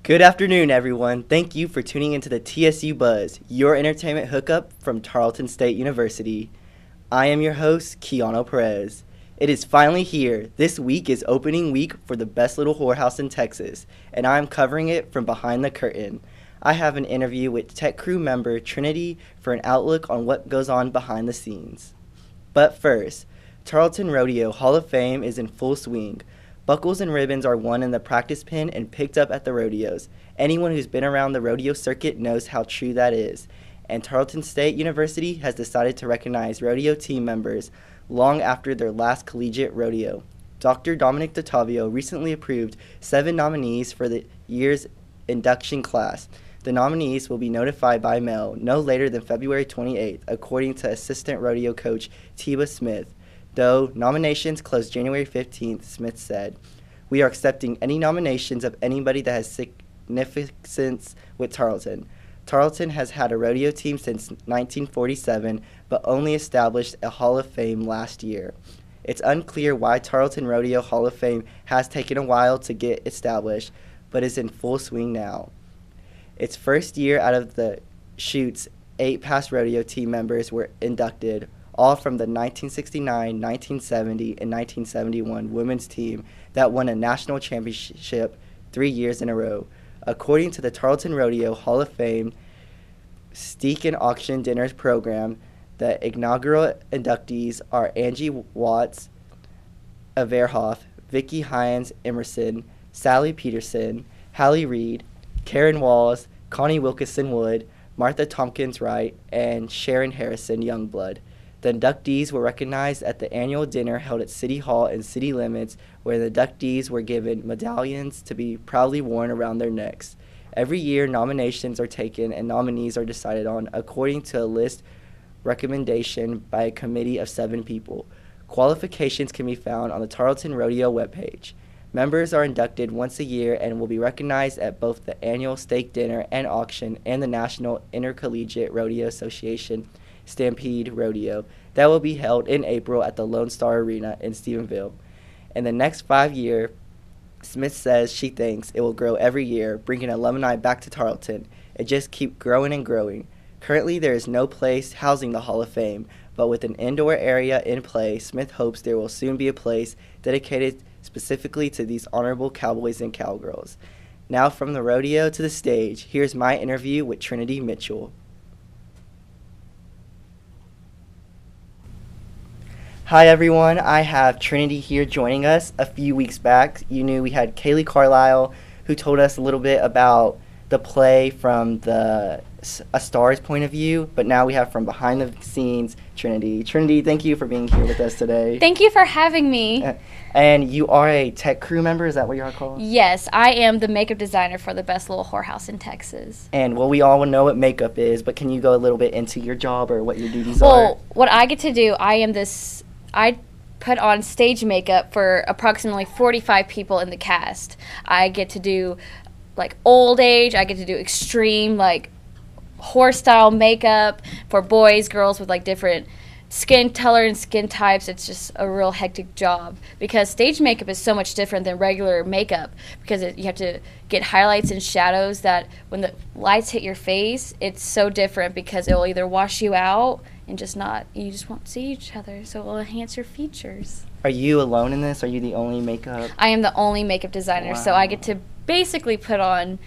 Good afternoon, everyone. Thank you for tuning into the TSU Buzz, your entertainment hookup from Tarleton State University. I am your host, Keauno Perez. It is finally here. This week is opening week for the best Little Whorehouse in Texas, and I am covering it from behind the curtain. I have an interview with tech crew member Trinidee for an outlook on what goes on behind the scenes. But first, Tarleton Rodeo Hall of Fame is in full swing. Buckles and ribbons are won in the practice pen and picked up at the rodeos. Anyone who's been around the rodeo circuit knows how true that is. And Tarleton State University has decided to recognize rodeo team members long after their last collegiate rodeo. Dr. Dominic DeTavio recently approved 7 nominees for the year's induction class. The nominees will be notified by mail no later than February 28th, according to assistant rodeo coach Tiba Smith. Though nominations close January 15th, Smith said, "We are accepting any nominations of anybody that has significance with Tarleton. Tarleton has had a rodeo team since 1947, but only established a Hall of Fame last year. It's unclear why Tarleton Rodeo Hall of Fame has taken a while to get established, but is in full swing now. Its first year out of the chutes, 8 past rodeo team members were inducted, all from the 1969, 1970, and 1971 women's team that won a national championship 3 years in a row. According to the Tarleton Rodeo Hall of Fame Steak and Auction Dinners program, the inaugural inductees are Angie Watts, Averhoff, Vicki Hines Emerson, Sally Peterson, Hallie Reed, Karen Walls, Connie Wilkinson Wood, Martha Tompkins Wright, and Sharon Harrison Youngblood. The inductees were recognized at the annual dinner held at City Hall and city limits, where the inductees were given medallions to be proudly worn around their necks. Every year, nominations are taken and nominees are decided on according to a list recommendation by a committee of 7 people. Qualifications can be found on the Tarleton Rodeo webpage. Members are inducted once a year and will be recognized at both the annual steak dinner and auction and the National Intercollegiate Rodeo Association Stampede Rodeo that will be held in April at the Lone Star Arena in Stephenville. In the next 5 years, Smith says she thinks it will grow every year, bringing alumni back to Tarleton. It just keeps growing and growing. Currently, there is no place housing the Hall of Fame, but with an indoor area in play, Smith hopes there will soon be a place dedicated specifically to these honorable cowboys and cowgirls. Now from the rodeo to the stage, here's my interview with Trinidee Mitchell. Hi everyone, I have Trinidee here joining us. A few weeks back, you knew we had Kaylee Carlisle, who told us a little bit about the play from a star's point of view, but now we have from behind the scenes Trinidee. Trinidee, thank you for being here with us today. Thank you for having me. And you are a tech crew member, is that what you are called? Yes, I am the makeup designer for the best Little Whorehouse in Texas. And well, we all know what makeup is, but can you go a little bit into your job or what your duties are? Well, what I get to do, I put on stage makeup for approximately 45 people in the cast. I get to do like old age, I get to do extreme like horse style makeup for boys, girls with like different skin color and skin types. It's just a real hectic job because stage makeup is so much different than regular makeup because you have to get highlights and shadows that when the lights hit your face, it's so different because it will either wash you out and you just won't see each other, so it will enhance your features. Are you alone in this? Are you the only makeup? I am the only makeup designer, so I get to basically put on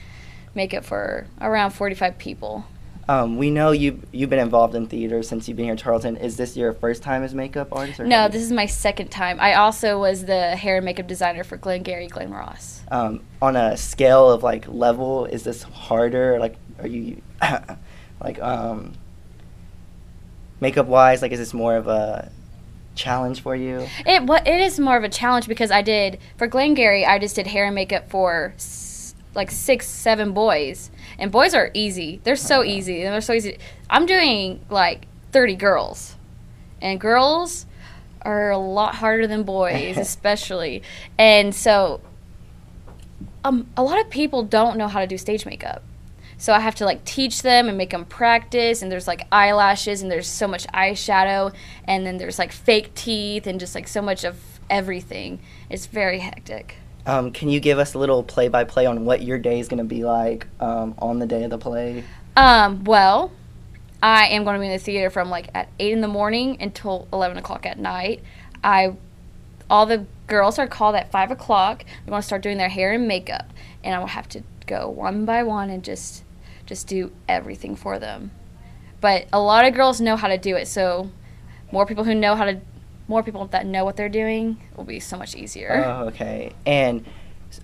makeup for around 45 people. We know you've been involved in theater since you've been here in Tarleton. Is this your first time as makeup artist? No, this is my second time. I also was the hair and makeup designer for Glengarry Glen Ross. On a scale of like level, is this harder? Like, are you like makeup wise? Like, is this more of a challenge for you? It is more of a challenge because for Glengarry, I just did hair and makeup for like 6, 7 boys. And boys are easy. They're so easy. And they're so easy. I'm doing like 30 girls. And girls are a lot harder than boys, especially. And so a lot of people don't know how to do stage makeup. So I have to like teach them and make them practice, and there's like eyelashes and there's so much eyeshadow, and then there's like fake teeth and just like so much of everything. It's very hectic. Can you give us a little play-by-play on what your day is going to be like on the day of the play? Well, I am going to be in the theater from like at 8 in the morning until 11 o'clock at night. All the girls are called at 5 o'clock. They're going to start doing their hair and makeup, and I will have to go one by one and just do everything for them. But a lot of girls know how to do it, so more people that know what they're doing will be so much easier. Oh, okay. And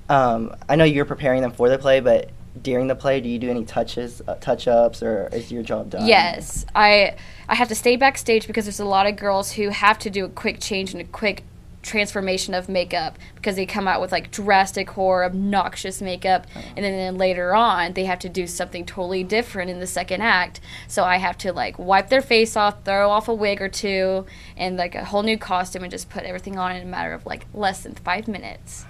I know you're preparing them for the play, but during the play, do you do any touch-ups, or is your job done? Yes. I have to stay backstage because there's a lot of girls who have to do a quick change and a quick transformation of makeup because they come out with like drastic horror, obnoxious makeup, and then later on they have to do something totally different in the second act. So I have to like wipe their face off, throw off a wig or two, and like a whole new costume, and just put everything on in a matter of like less than 5 minutes.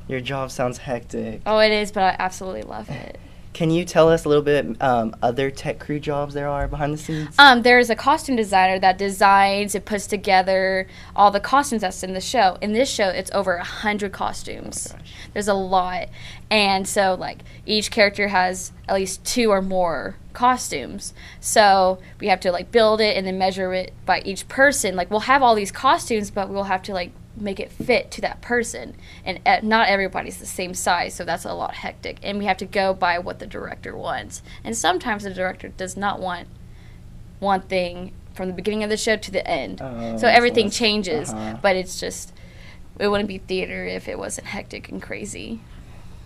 Your job sounds hectic. Oh, it is, but I absolutely love it. Can you tell us a little bit other tech crew jobs there are behind the scenes? There's a costume designer that designs and puts together all the costumes that's in the show. In this show, it's over 100 costumes. Oh, there's a lot. And so, like, each character has at least 2 or more costumes. So we have to, like, build it and then measure it by each person. Like, we'll have all these costumes, but we'll have to, like, make it fit to that person, and not everybody's the same size, so that's a lot hectic, and we have to go by what the director wants, and sometimes the director does not want one thing from the beginning of the show to the end, so everything changes. But it wouldn't be theater if it wasn't hectic and crazy.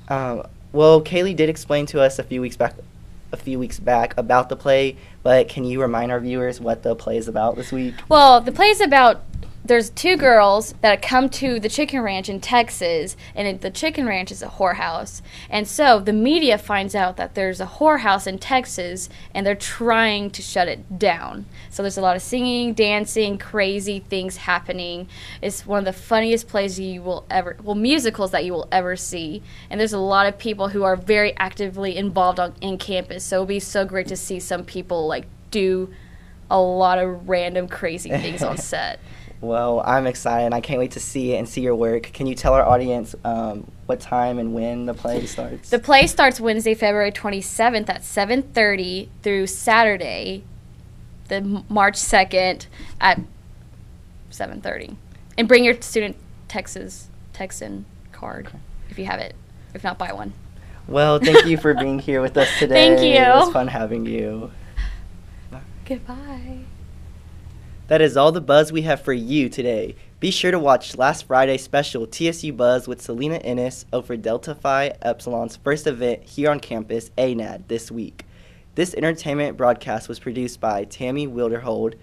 Well, Kaylee did explain to us a few weeks back about the play, but can you remind our viewers what the play is about this week? Well, the play is about, there's 2 girls that come to the chicken ranch in Texas, and the chicken ranch is a whorehouse. And so the media finds out that there's a whorehouse in Texas, and they're trying to shut it down. So there's a lot of singing, dancing, crazy things happening. It's one of the funniest plays musicals that you will ever see. And there's a lot of people who are very actively involved in campus. So it'll be so great to see some people like do a lot of random crazy things on set. Well, I'm excited, and I can't wait to see it and see your work. Can you tell our audience what time and when the play starts? The play starts Wednesday, February 27th at 7:30 through Saturday, March 2nd at 7:30. And bring your student Texan card if you have it. If not, buy one. Well, thank you for being here with us today. Thank you. It was fun having you. Goodbye. That is all the buzz we have for you today. Be sure to watch last Friday's special TSU Buzz with Selena Ennis over Delta Phi Epsilon's first event here on campus, ANAD, this week. This entertainment broadcast was produced by Tammy Wilderhold,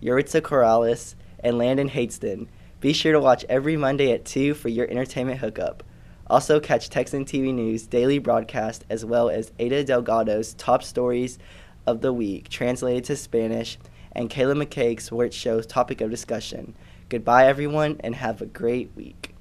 Yuritsa Corrales, and Landon Hateston. Be sure to watch every Monday at 2 for your entertainment hookup. Also catch Texan TV News daily broadcast as well as Ada Delgado's top stories of the week translated to Spanish, and Kayla McKaig's Sports Show's topic of discussion. Goodbye, everyone, and have a great week.